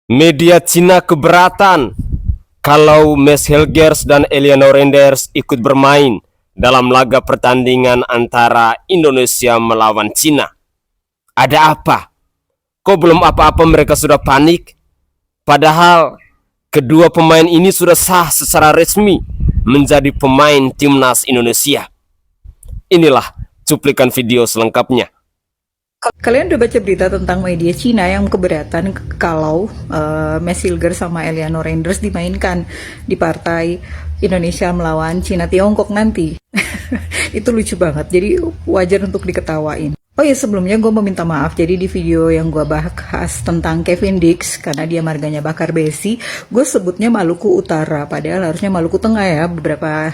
Media Cina keberatan kalau Mads Helgers dan Eliano Renders ikut bermain dalam laga pertandingan antara Indonesia melawan Cina. Ada apa? Kok belum apa-apa mereka sudah panik? Padahal kedua pemain ini sudah sah secara resmi menjadi pemain timnas Indonesia. Inilah cuplikan video selengkapnya. Kalian udah baca berita tentang media Cina yang keberatan kalau Mads Helgers sama Eliano Renders dimainkan di partai Indonesia melawan Cina Tiongkok nanti. Itu lucu banget, jadi wajar untuk diketawain. Oh ya, sebelumnya gue mau minta maaf. Jadi di video yang gue bahas tentang Kevin Dix, karena dia marganya Bakar Besi, gue sebutnya Maluku Utara, padahal harusnya Maluku Tengah ya. Beberapa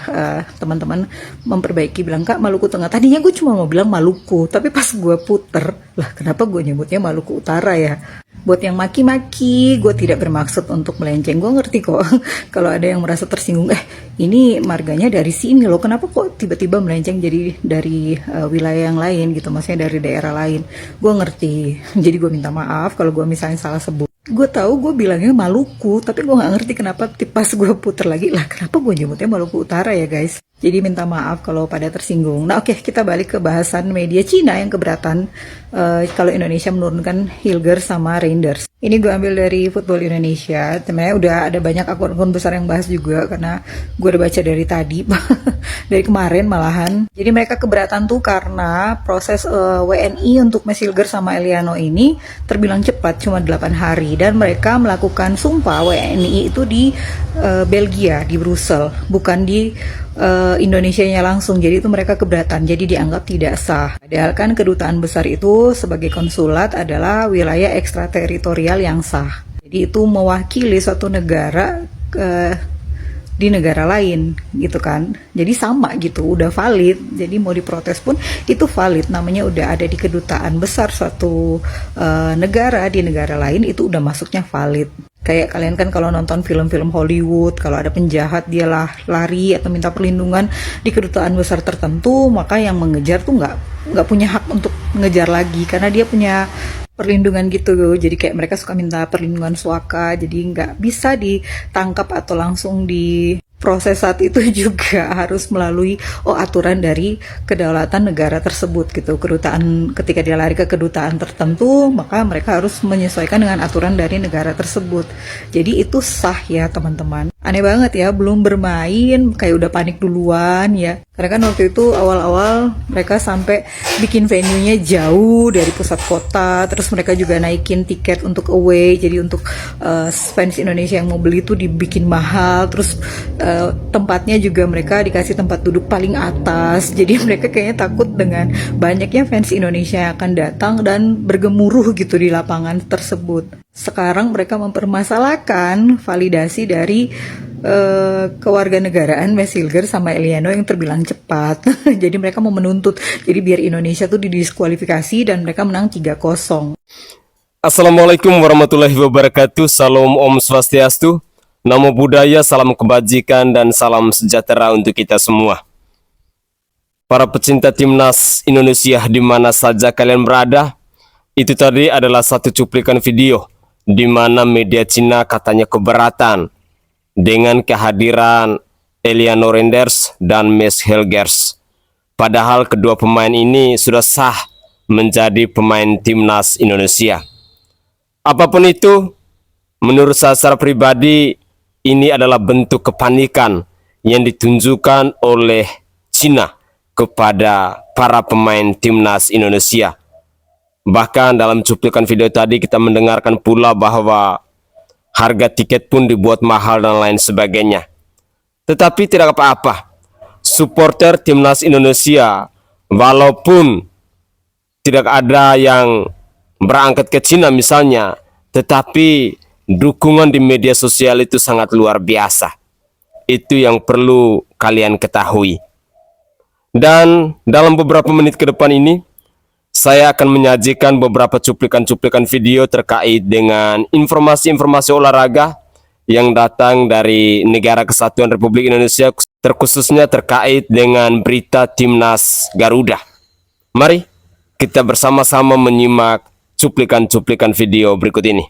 teman-teman memperbaiki bilang, Kak, Maluku Tengah. Tadinya gue cuma mau bilang Maluku, tapi pas gue puter, lah kenapa gue nyebutnya Maluku Utara ya? Buat yang maki-maki, gue tidak bermaksud untuk melenceng. Gue ngerti kok kalau ada yang merasa tersinggung, ini marganya dari sini loh, kenapa kok tiba-tiba melenceng jadi dari wilayah yang lain gitu, maksudnya dari daerah lain. Gue ngerti, jadi gue minta maaf kalau gue misalnya salah sebut. Gue tahu gue bilangnya Maluku, tapi gue nggak ngerti kenapa pas gue puter lagi, lah kenapa gue nyebutnya Maluku Utara ya guys. Jadi minta maaf kalau pada tersinggung. Nah oke, kita balik ke bahasan media Cina yang keberatan kalau Indonesia menurunkan Helgers sama Renders. Ini gue ambil dari Football Indonesia. Sebenarnya udah ada banyak akun-akun besar yang bahas juga, karena gue udah baca dari tadi, dari kemarin malahan. Jadi mereka keberatan tuh karena proses WNI untuk Mads Helgers sama Eliano ini terbilang cepat, cuma 8 hari. Dan mereka melakukan sumpah WNI itu di Belgia, di Brussel, bukan di Indonesianya langsung. Jadi itu mereka keberatan, jadi dianggap tidak sah. Padahal kan kedutaan besar itu sebagai konsulat adalah wilayah ekstrateritorial yang sah. Jadi itu mewakili suatu negara di negara lain gitu kan. Jadi sama gitu, udah valid. Jadi mau diprotes pun itu valid, namanya udah ada di kedutaan besar suatu negara di negara lain, itu udah masuknya valid. Kayak kalian kan kalau nonton film-film Hollywood, kalau ada penjahat dia lari atau minta perlindungan di kedutaan besar tertentu, maka yang mengejar tuh nggak punya hak untuk mengejar lagi, karena dia punya perlindungan gitu. Jadi kayak mereka suka minta perlindungan suaka, jadi nggak bisa ditangkap atau langsung di proses saat itu juga harus melalui aturan dari kedaulatan negara tersebut gitu. Kedutaan, ketika dia lari ke kedutaan tertentu, maka mereka harus menyesuaikan dengan aturan dari negara tersebut. Jadi itu sah ya teman-teman. Aneh banget ya, belum bermain kayak udah panik duluan ya. Karena kan waktu itu awal-awal mereka sampai bikin venue-nya jauh dari pusat kota, terus mereka juga naikin tiket untuk away, jadi untuk fans Indonesia yang mau beli itu dibikin mahal, terus tempatnya juga mereka dikasih tempat duduk paling atas. Jadi mereka kayaknya takut dengan banyaknya fans Indonesia yang akan datang dan bergemuruh gitu di lapangan tersebut. Sekarang mereka mempermasalahkan validasi dari kewarganegaraan Mads Helgers sama Eliano yang terbilang cepat. Jadi mereka mau menuntut, jadi biar Indonesia tuh didiskualifikasi dan mereka menang 3-0. Assalamualaikum warahmatullahi wabarakatuh. Salam Om Swastiastu. Namo Buddhaya, salam kebajikan dan salam sejahtera untuk kita semua. Para pecinta timnas Indonesia di mana saja kalian berada, itu tadi adalah satu cuplikan video di mana media Cina katanya keberatan dengan kehadiran Eliano Renders dan Mads Helgers. Padahal kedua pemain ini sudah sah menjadi pemain timnas Indonesia. Apapun itu, menurut saya secara pribadi, ini adalah bentuk kepanikan yang ditunjukkan oleh Cina kepada para pemain timnas Indonesia. Bahkan dalam cuplikan video tadi kita mendengarkan pula bahwa harga tiket pun dibuat mahal dan lain sebagainya. Tetapi tidak apa-apa, supporter timnas Indonesia walaupun tidak ada yang berangkat ke Cina misalnya, tetapi dukungan di media sosial itu sangat luar biasa. Itu yang perlu kalian ketahui. Dan dalam beberapa menit ke depan ini, saya akan menyajikan beberapa cuplikan-cuplikan video terkait dengan informasi-informasi olahraga yang datang dari Negara Kesatuan Republik Indonesia, terkhususnya terkait dengan berita timnas Garuda. Mari kita bersama-sama menyimak cuplikan-cuplikan video berikut ini.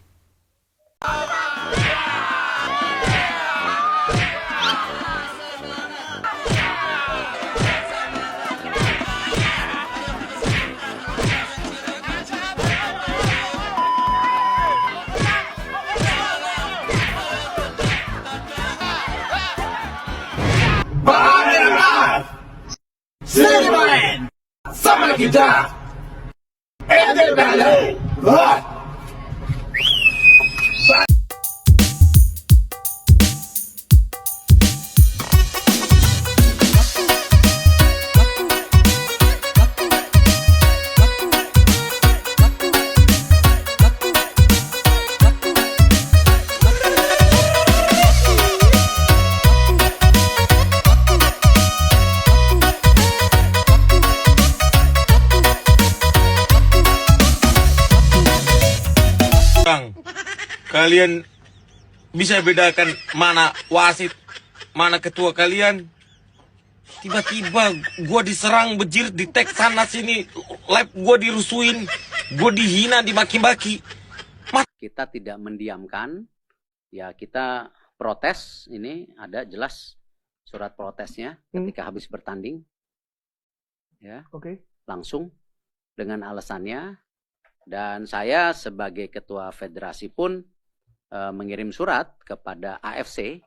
sama kita. Eder balik. Kalian bisa bedakan mana wasit, mana ketua kalian? Tiba-tiba gua diserang bejir, di tag sana sini, live gua dirusuin, gua dihina, dimaki-maki. Kita tidak mendiamkan, ya kita protes, ini ada jelas surat protesnya ketika habis bertanding. Ya. Langsung dengan alasannya, dan saya sebagai ketua federasi pun mengirim surat kepada AFC,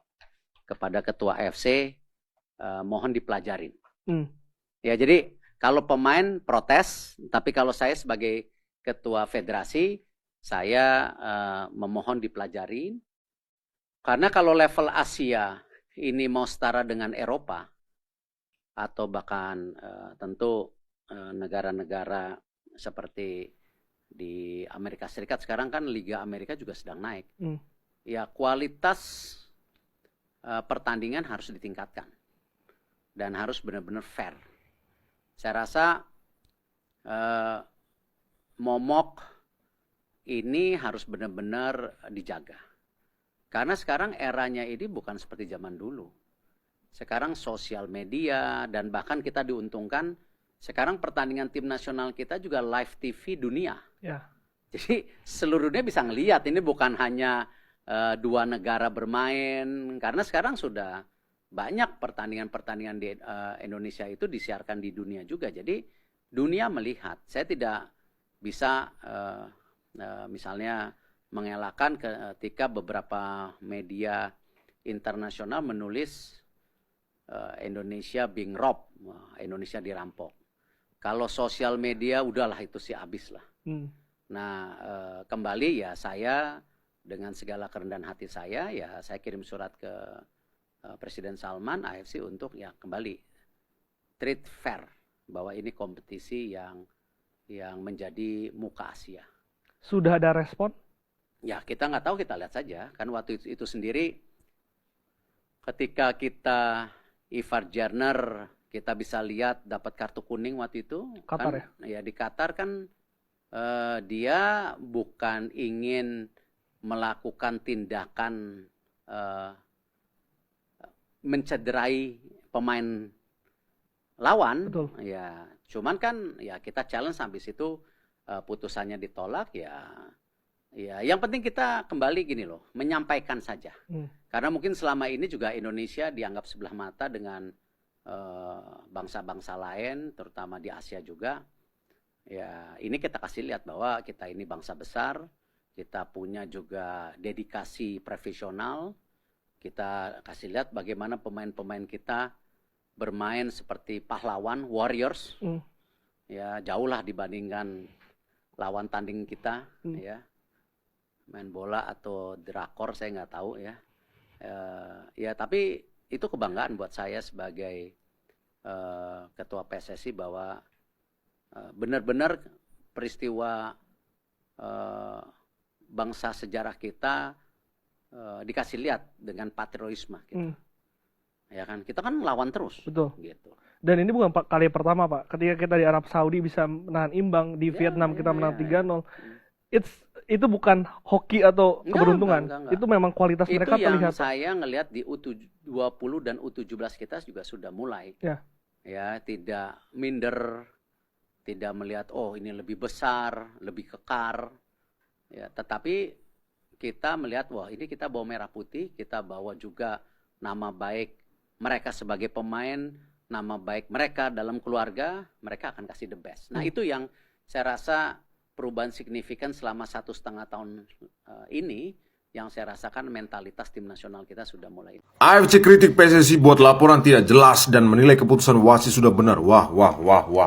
kepada ketua AFC, mohon dipelajarin. Ya, jadi kalau pemain protes, tapi kalau saya sebagai ketua federasi, saya memohon dipelajarin. Karena kalau level Asia ini mau setara dengan Eropa, atau bahkan tentu negara-negara seperti di Amerika Serikat, sekarang kan Liga Amerika juga sedang naik. Ya, kualitas pertandingan harus ditingkatkan dan harus benar-benar fair. Saya rasa momok ini harus benar-benar dijaga. Karena sekarang eranya ini bukan seperti zaman dulu. Sekarang sosial media, dan bahkan kita diuntungkan sekarang pertandingan tim nasional kita juga live TV dunia. Ya. Jadi seluruh dunia bisa ngelihat, ini bukan hanya dua negara bermain, karena sekarang sudah banyak pertandingan-pertandingan di Indonesia itu disiarkan di dunia juga. Jadi dunia melihat. Saya tidak bisa misalnya mengelakkan ketika beberapa media internasional menulis Indonesia being robbed, Indonesia dirampok. Kalau sosial media udahlah itu sih habis lah. Nah kembali ya, saya dengan segala kerendahan hati saya, ya saya kirim surat ke Presiden Salman, AFC, untuk ya kembali treat fair, bahwa ini kompetisi yang menjadi muka Asia. Sudah ada respon? Ya kita nggak tahu, kita lihat saja. Kan waktu itu sendiri ketika kita Ivar Jerner, kita bisa lihat dapat kartu kuning waktu itu. Qatar kan, ya di Qatar kan dia bukan ingin melakukan tindakan mencederai pemain lawan. Betul. Ya, cuman kan ya kita challenge sampai situ, putusannya ditolak, ya yang penting kita kembali gini loh, menyampaikan saja. Karena mungkin selama ini juga Indonesia dianggap sebelah mata dengan bangsa-bangsa lain, terutama di Asia juga. Ya, ini kita kasih lihat bahwa kita ini bangsa besar, kita punya juga dedikasi profesional. Kita kasih lihat bagaimana pemain-pemain kita bermain seperti pahlawan, warriors. Ya, jauhlah dibandingkan lawan tanding kita, ya. Main bola atau drakor saya nggak tahu ya. Ya, tapi itu kebanggaan buat saya sebagai ketua PSSI, bahwa benar-benar peristiwa bangsa sejarah kita dikasih lihat dengan patriotisme gitu. Ya kan, kita kan lawan terus. Betul. Gitu. Dan ini bukan kali pertama, Pak. Ketika kita di Arab Saudi bisa menahan imbang, di Vietnam kita menang 3-0. Itu bukan hoki atau keberuntungan. Enggak. Itu memang kualitas itu mereka terlihat. Itu yang saya ngelihat di U20 dan U17 kita juga sudah mulai. Ya, tidak minder, tidak melihat oh ini lebih besar, lebih kekar. Ya, tetapi kita melihat wah ini kita bawa merah putih, kita bawa juga nama baik mereka sebagai pemain, nama baik mereka dalam keluarga, mereka akan kasih the best. Nah, itu yang saya rasa perubahan signifikan selama 1,5 tahun ini, yang saya rasakan mentalitas tim nasional kita sudah mulai. AFC kritik PSSI buat laporan tidak jelas dan menilai keputusan wasit sudah benar. Wah,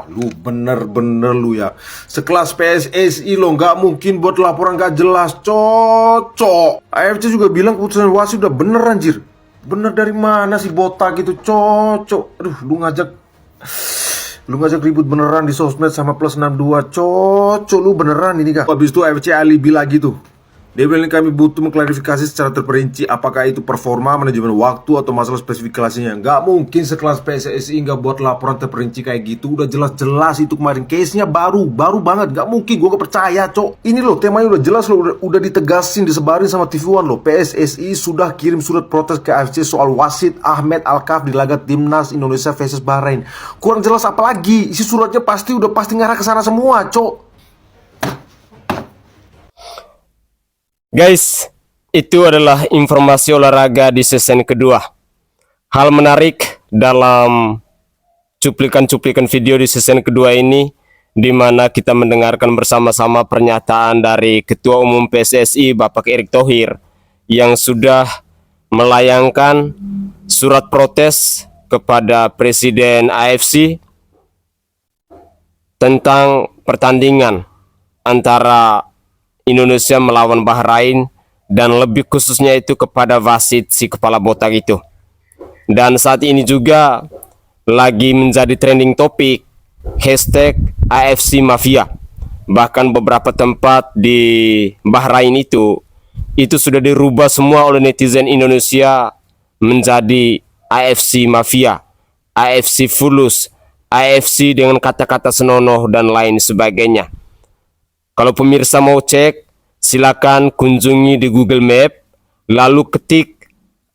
lu bener-bener lu ya. Sekelas PSSI lo nggak mungkin buat laporan nggak jelas, cocok. AFC juga bilang keputusan wasit sudah bener anjir. Bener dari mana sih botak gitu, cocok. Aduh, lu ngajak ribut beneran di sosmed sama plus 62, cocok lu beneran ini kak. Habis itu AFC alibi lagi tuh. Dia bilang kami butuh mengklarifikasi secara terperinci apakah itu performa, manajemen waktu, atau masalah spesifikasinya. Nggak mungkin sekelas PSSI nggak buat laporan terperinci kayak gitu. Udah jelas-jelas itu kemarin. Case-nya baru banget. Nggak mungkin, gue gak percaya, cok. Ini loh, temanya udah jelas loh. Udah ditegasin, disebarin sama TV One loh. PSSI sudah kirim surat protes ke AFC soal wasit Ahmed Alkaf di laga Timnas Indonesia versus Bahrain. Kurang jelas apa lagi? Isi suratnya pasti ngarah ke sana semua, cok. Guys, itu adalah informasi olahraga di season kedua. Hal menarik dalam cuplikan-cuplikan video di season kedua ini, di mana kita mendengarkan bersama-sama pernyataan dari Ketua Umum PSSI Bapak Erick Thohir yang sudah melayangkan surat protes kepada Presiden AFC tentang pertandingan antara Indonesia melawan Bahrain, dan lebih khususnya itu kepada wasit si kepala botak itu. Dan saat ini juga lagi menjadi trending topik hashtag AFC Mafia. Bahkan beberapa tempat di Bahrain itu sudah dirubah semua oleh netizen Indonesia menjadi AFC Mafia, AFC Fulus, AFC dengan kata-kata senonoh dan lain sebagainya. Kalau pemirsa mau cek, silakan kunjungi di Google Map, lalu ketik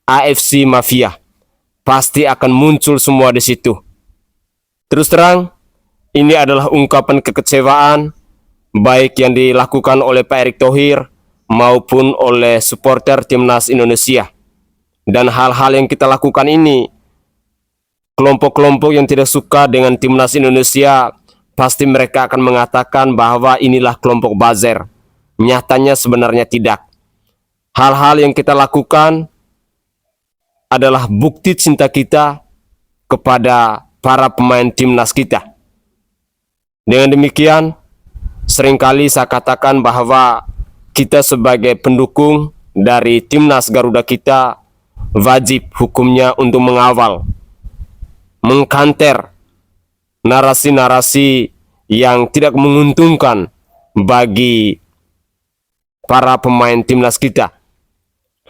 AFC Mafia. Pasti akan muncul semua di situ. Terus terang, ini adalah ungkapan kekecewaan, baik yang dilakukan oleh Pak Erick Thohir maupun oleh supporter Timnas Indonesia. Dan hal-hal yang kita lakukan ini, kelompok-kelompok yang tidak suka dengan Timnas Indonesia, pasti mereka akan mengatakan bahwa inilah kelompok buzzer. Nyatanya sebenarnya tidak. Hal-hal yang kita lakukan adalah bukti cinta kita kepada para pemain timnas kita. Dengan demikian, seringkali saya katakan bahwa kita sebagai pendukung dari timnas Garuda kita wajib hukumnya untuk mengawal, mengkanter narasi-narasi yang tidak menguntungkan bagi para pemain timnas kita.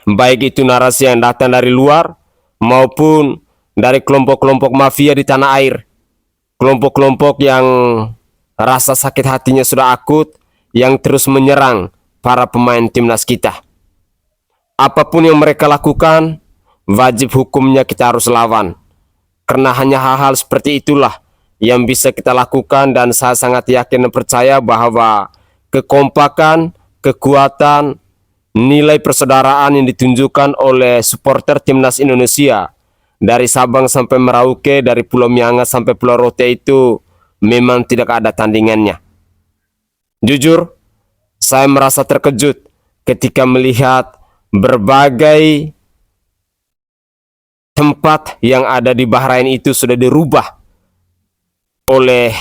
Baik itu narasi yang datang dari luar maupun dari kelompok-kelompok mafia di tanah air. Kelompok-kelompok yang rasa sakit hatinya sudah akut, yang terus menyerang para pemain timnas kita. Apapun yang mereka lakukan, wajib hukumnya kita harus lawan. Karena hanya hal-hal seperti itulah yang bisa kita lakukan, dan saya sangat yakin dan percaya bahwa kekompakan, kekuatan, nilai persaudaraan yang ditunjukkan oleh supporter Timnas Indonesia dari Sabang sampai Merauke, dari Pulau Miangas sampai Pulau Rote itu memang tidak ada tandingannya. Jujur, saya merasa terkejut ketika melihat berbagai tempat yang ada di Bahrain itu sudah dirubah oleh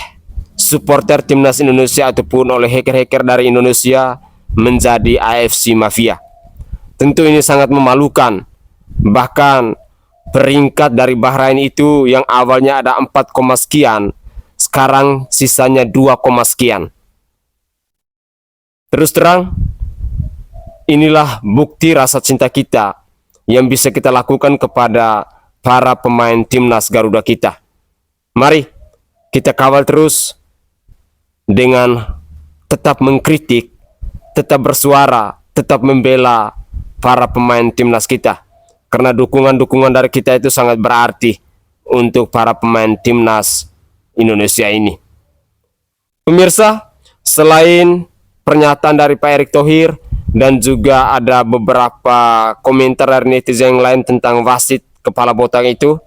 supporter Timnas Indonesia ataupun oleh hacker-hacker dari Indonesia menjadi AFC Mafia. Tentu ini sangat memalukan. Bahkan peringkat dari Bahrain itu yang awalnya ada 4, sekian, sekarang sisanya 2, sekian. Terus terang, inilah bukti rasa cinta kita yang bisa kita lakukan kepada para pemain timnas Garuda kita. Mari kita kawal terus dengan tetap mengkritik, tetap bersuara, tetap membela para pemain timnas kita. Karena dukungan-dukungan dari kita itu sangat berarti untuk para pemain timnas Indonesia ini. Pemirsa, selain pernyataan dari Pak Erick Thohir dan juga ada beberapa komentar dari netizen yang lain tentang wasit kepala botak itu,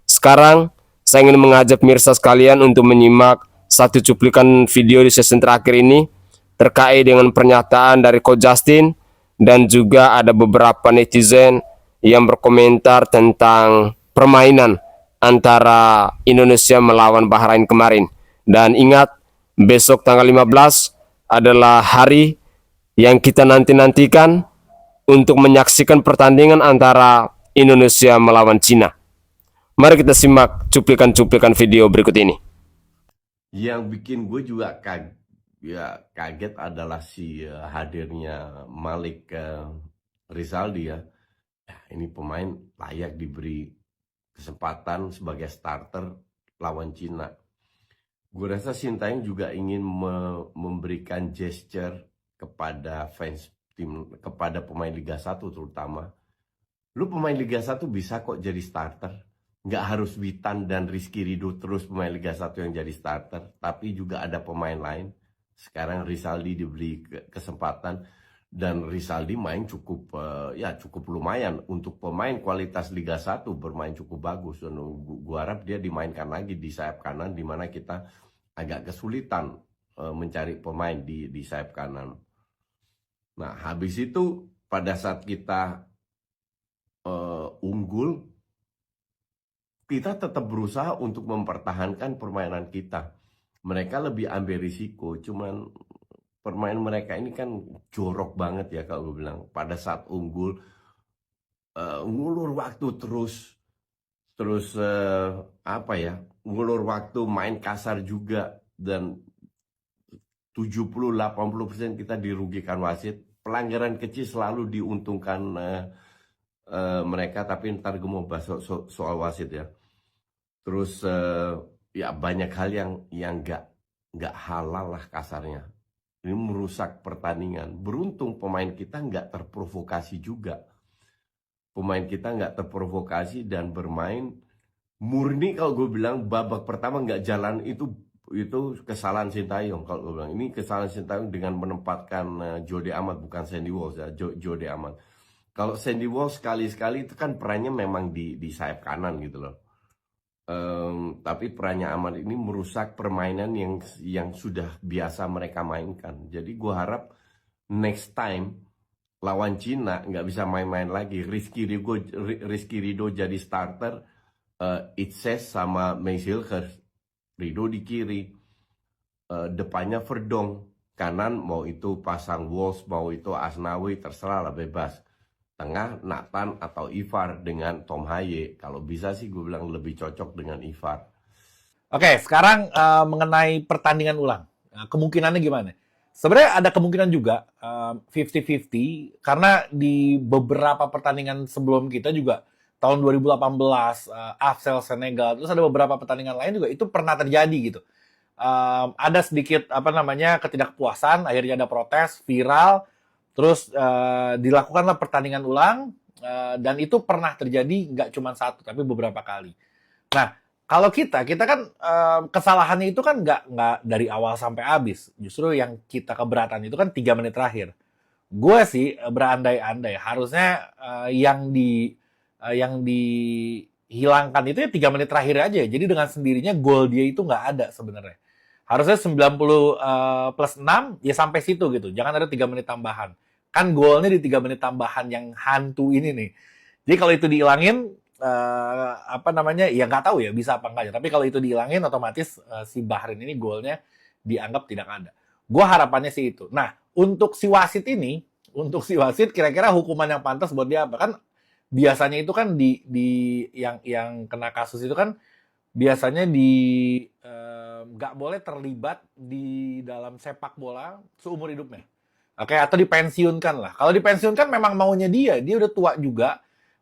sekarang saya ingin mengajak pemirsa sekalian untuk menyimak satu cuplikan video di season terakhir ini terkait dengan pernyataan dari Coach Justin dan juga ada beberapa netizen yang berkomentar tentang permainan antara Indonesia melawan Bahrain kemarin. Dan ingat, besok tanggal 15 adalah hari yang kita nanti-nantikan untuk menyaksikan pertandingan antara Indonesia melawan Cina. Mari kita simak cuplikan-cuplikan video berikut ini. Yang bikin gue juga kaget adalah si hadirnya Malik Rizaldi ya. Ini pemain layak diberi kesempatan sebagai starter lawan Cina. Gue rasa Sintayong juga ingin memberikan gesture kepada fans tim, kepada pemain Liga 1 terutama. Lu pemain Liga 1 bisa kok jadi starter. Nggak harus Witan dan Rizky Ridho terus pemain Liga 1 yang jadi starter. Tapi juga ada pemain lain. Sekarang Rizaldi diberi kesempatan. Dan Rizaldi main cukup lumayan. Untuk pemain kualitas Liga 1 bermain cukup bagus. Gua harap dia dimainkan lagi di sayap kanan, di mana kita agak kesulitan mencari pemain di sayap kanan. Nah, habis itu pada saat kita unggul, kita tetap berusaha untuk mempertahankan permainan kita. Mereka lebih ambil risiko, cuman permainan mereka ini kan jorok banget ya kalau gue bilang. Pada saat unggul, ngulur waktu terus ngulur waktu, main kasar juga, dan 70-80% kita dirugikan wasit. Pelanggaran kecil selalu diuntungkan mereka, tapi ntar gue mau bahas soal wasit ya. Terus ya banyak hal yang nggak halal lah kasarnya. Ini merusak pertandingan. Beruntung pemain kita nggak terprovokasi juga. Pemain kita nggak terprovokasi dan bermain murni. Kalau gue bilang babak pertama nggak jalan, itu kesalahan Sintayong. Kalau gue bilang ini kesalahan Sintayong dengan menempatkan Jode Amat, bukan Sandy Walsh ya, Jode Amat. Kalau Sandy Walsh sekali-sekali itu kan perannya memang di sayap kanan gitu loh. Tapi perannya Amat ini merusak permainan yang sudah biasa mereka mainkan. Jadi gue harap next time lawan Cina nggak bisa main-main lagi. Rizky Ridho jadi starter, Itses sama Meishilkers. Ridho di kiri, depannya Verdong, kanan mau itu pasang Walsh, mau itu Asnawi, terserah lah, bebas. Tengah Nathan atau Ivar dengan Tom Haye. Kalau bisa sih gue bilang lebih cocok dengan Ivar. Oke, sekarang mengenai pertandingan ulang. Kemungkinannya gimana? Sebenarnya ada kemungkinan juga 50-50, karena di beberapa pertandingan sebelum kita juga, tahun 2018, AFCEL Senegal, terus ada beberapa pertandingan lain juga itu pernah terjadi gitu. Ada sedikit ketidakpuasan, akhirnya ada protes, viral, terus dilakukanlah pertandingan ulang, dan itu pernah terjadi nggak cuma satu, tapi beberapa kali. Nah, kalau kita kan kesalahannya itu kan nggak dari awal sampai habis. Justru yang kita keberatan itu kan 3 menit terakhir. Gue sih berandai-andai harusnya yang dihilangkan itu ya 3 menit terakhir aja. Jadi dengan sendirinya gol dia itu nggak ada sebenarnya. Harusnya 90 plus 6 ya sampai situ gitu. Jangan ada 3 menit tambahan. Kan golnya di 3 menit tambahan yang hantu ini nih. Jadi kalau itu dihilangin, ya nggak tahu ya bisa apa enggak ya. Tapi kalau itu dihilangin, otomatis si Bahrain ini golnya dianggap tidak ada. Gue harapannya sih itu. Nah, untuk si wasit kira-kira hukuman yang pantas buat dia apa? Kan biasanya itu kan yang kena kasus itu kan biasanya nggak boleh terlibat di dalam sepak bola seumur hidupnya. Oke, atau dipensiunkan lah. Kalau dipensiunkan memang maunya dia udah tua juga.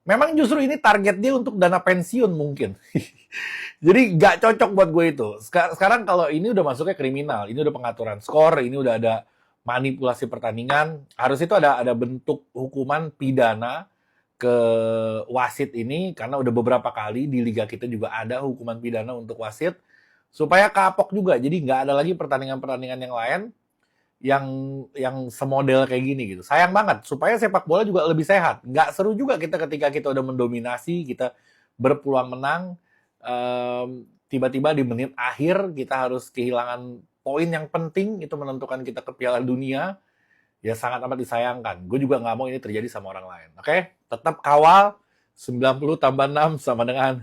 Memang justru ini target dia untuk dana pensiun mungkin. Jadi nggak cocok buat gue itu. Sekarang kalau ini udah masuknya kriminal, ini udah pengaturan skor, ini udah ada manipulasi pertandingan, harus itu ada bentuk hukuman pidana ke wasit ini, karena udah beberapa kali di liga kita juga ada hukuman pidana untuk wasit, supaya kapok juga. Jadi nggak ada lagi pertandingan-pertandingan yang lain yang semodel kayak gini gitu. Sayang banget, supaya sepak bola juga lebih sehat. Nggak seru juga kita ketika kita udah mendominasi, kita berpeluang menang, tiba-tiba di menit akhir kita harus kehilangan poin yang penting, itu menentukan kita ke Piala Dunia. ya sangat amat disayangkan. Gue juga nggak mau ini terjadi sama orang lain. Oke? Tetap kawal 90 tambah 6 sama dengan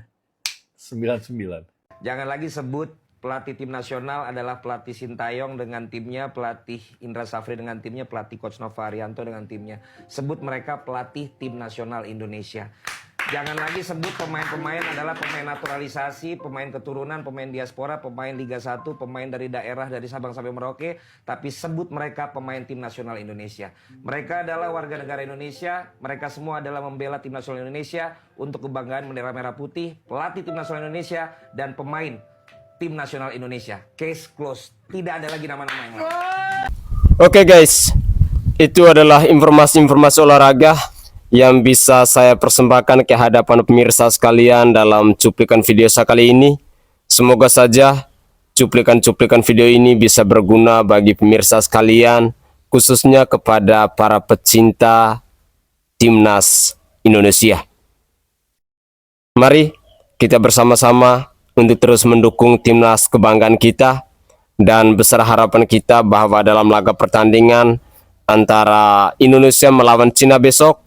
99. Jangan lagi sebut pelatih tim nasional adalah pelatih Sintayong dengan timnya, pelatih Indra Safri dengan timnya, pelatih Coach Nova Arianto dengan timnya. Sebut mereka pelatih tim nasional Indonesia. Jangan lagi sebut pemain-pemain adalah pemain naturalisasi, pemain keturunan, pemain diaspora, pemain Liga 1, pemain dari daerah dari Sabang sampai Merauke, tapi sebut mereka pemain tim nasional Indonesia. Mereka adalah warga negara Indonesia, mereka semua adalah membela tim nasional Indonesia untuk kebanggaan bendera merah putih, pelatih tim nasional Indonesia, dan pemain tim nasional Indonesia. Case closed. Tidak ada lagi nama-nama yang lain. Oke guys, itu adalah informasi-informasi olahraga yang bisa saya persembahkan ke hadapan pemirsa sekalian dalam cuplikan video saya kali ini. Semoga saja cuplikan-cuplikan video ini bisa berguna bagi pemirsa sekalian, khususnya kepada para pecinta timnas Indonesia. Mari kita bersama-sama untuk terus mendukung timnas kebanggaan kita, dan besar harapan kita bahwa dalam laga pertandingan antara Indonesia melawan Cina besok,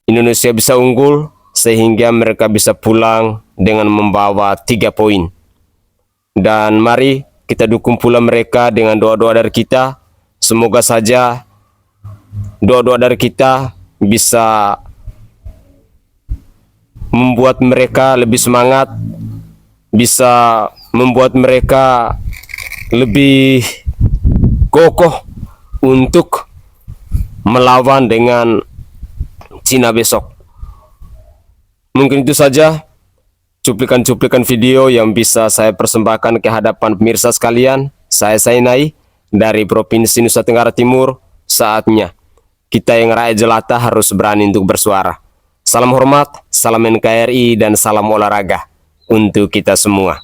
Indonesia bisa unggul sehingga mereka bisa pulang dengan membawa 3 poin. Dan mari kita dukung pula mereka dengan doa-doa dari kita. Semoga saja doa-doa dari kita bisa membuat mereka lebih semangat, bisa membuat mereka lebih kokoh untuk melawan dengan Cina besok. Mungkin itu saja cuplikan-cuplikan video yang bisa saya persembahkan ke hadapan pemirsa sekalian. Saya Sainai dari Provinsi Nusa Tenggara Timur. Saatnya kita yang rakyat jelata harus berani untuk bersuara. Salam hormat, salam NKRI, dan salam olahraga untuk kita semua.